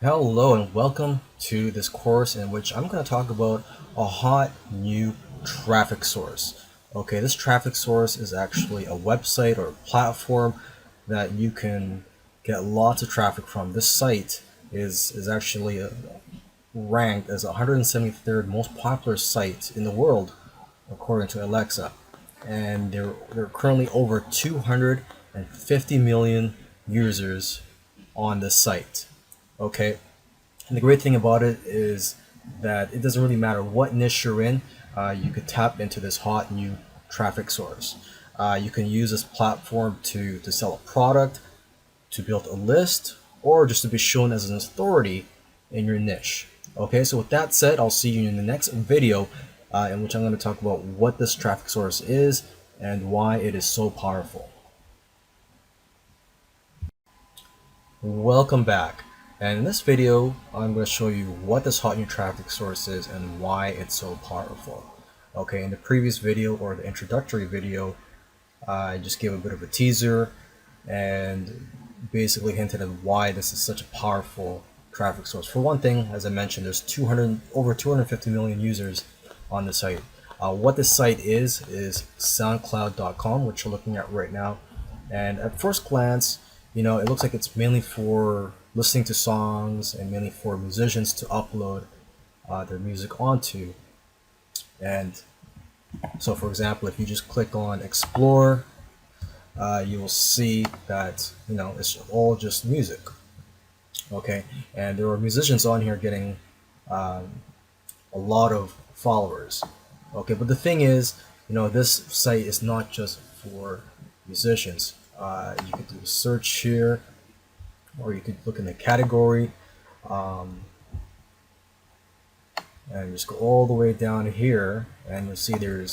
Hello and welcome to this course in which I'm going to talk about a hot new traffic source. Okay, this traffic source is actually a website or a platform that you can get lots of traffic from. This site is actually ranked as 173rd most popular site in the world according to Alexa, and there are currently over 250 million users on this site. Okay, and the great thing about it is that it doesn't really matter what niche you're in. You could tap into this hot new traffic source. You can use this platform to sell a product, to build a list, or just to be shown as an authority in your niche. Okay, so with that said, I'll see you in the next video in which I'm going to talk about what this traffic source is and why it is so powerful. Welcome back. And in this video, I'm going to show you what this hot new traffic source is and why it's so powerful. Okay, in the previous video or the introductory video, I just gave a bit of a teaser and basically hinted at why this is such a powerful traffic source. For one thing, as I mentioned, there's over 250 million users on the site. What this site is SoundCloud.com, which you're looking at right now. And at first glance, it looks like it's mainly for listening to songs and mainly for musicians to upload their music onto. And so, for example, if you just click on Explore, you will see that it's all just music. Okay, and there are musicians on here getting a lot of followers. Okay, but the thing is, this site is not just for musicians. You could do a search here, or you could look in the category, um, and just go all the way down here, and you'll see you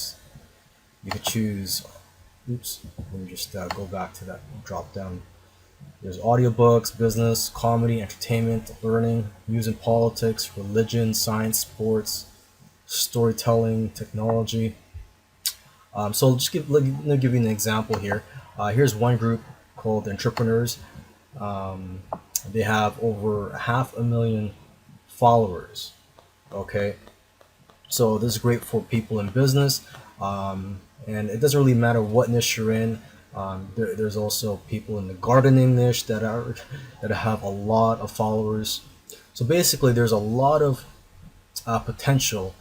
could choose. Oops, let me just go back to that drop down. There's audiobooks, business, comedy, entertainment, learning, news and politics, religion, science, sports, storytelling, technology. So let me give you an example here. Here's one group called Entrepreneurs. Um, they have over 500,000 followers. Okay, so this is great for people in business, and it doesn't really matter what niche you're in. There's also people in the gardening niche that have a lot of followers. So basically, there's a lot of potential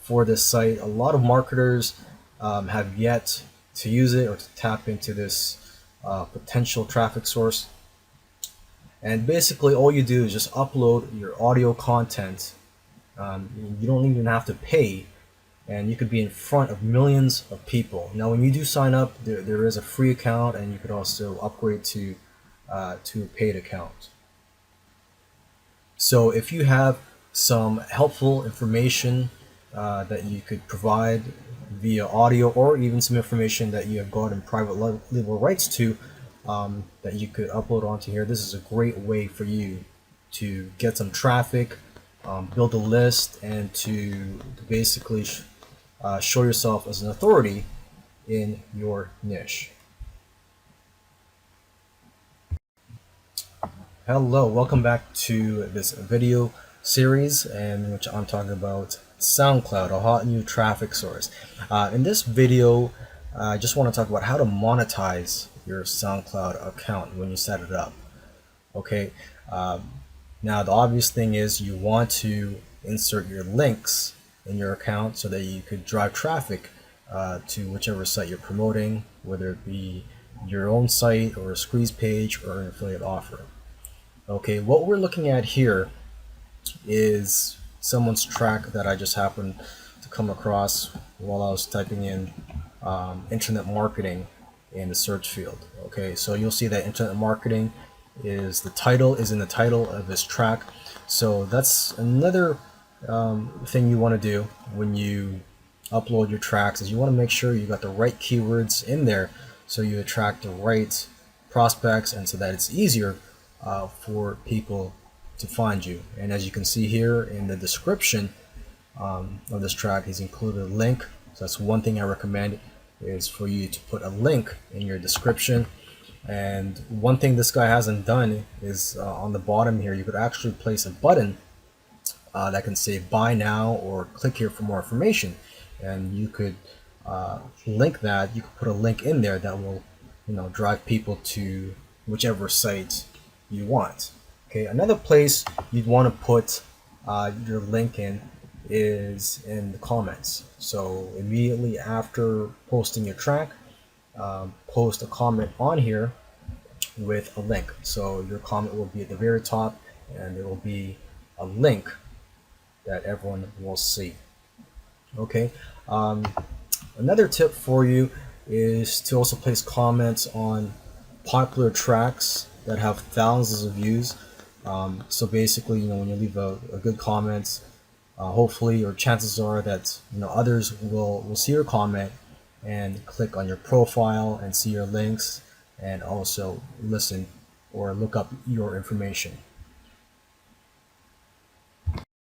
for this site. A lot of marketers have yet to use it or to tap into this potential traffic source. And basically, all you do is just upload your audio content. You don't even have to pay, and you could be in front of millions of people. Now, when you do sign up, there is a free account, and you could also upgrade to a paid account. So if you have some helpful information that you could provide via audio, or even some information that you have gotten private legal rights to, that you could upload onto here, this is a great way for you to get some traffic, build a list, and to basically show yourself as an authority in your niche. Hello, welcome back to this video series in which I'm talking about SoundCloud, a hot new traffic source. In this video, I just want to talk about how to monetize your SoundCloud account when you set it up. Okay, now the obvious thing is you want to insert your links in your account so that you could drive traffic to whichever site you're promoting, whether it be your own site or a squeeze page or an affiliate offer. Okay, what we're looking at here is someone's track that I just happened to come across while I was typing in internet marketing in the search field. Okay, so you'll see that internet marketing is in the title of this track. So that's another thing you want to do when you upload your tracks, is you want to make sure you got the right keywords in there so you attract the right prospects, and so that it's easier for people to find you. And as you can see here in the description of this track, he's included a link. So that's one thing I recommend, is for you to put a link in your description. And one thing this guy hasn't done is on the bottom here, you could actually place a button that can say buy now or click here for more information. And you could link that. You could put a link in there that will, drive people to whichever site you want. Okay, another place you'd want to put your link in is in the comments. So immediately after posting your track, post a comment on here with a link. So your comment will be at the very top, and there will be a link that everyone will see. Okay. Another tip for you is to also place comments on popular tracks that have thousands of views. So basically, when you leave a good comment, hopefully, or chances are that others will see your comment and click on your profile and see your links and also listen or look up your information.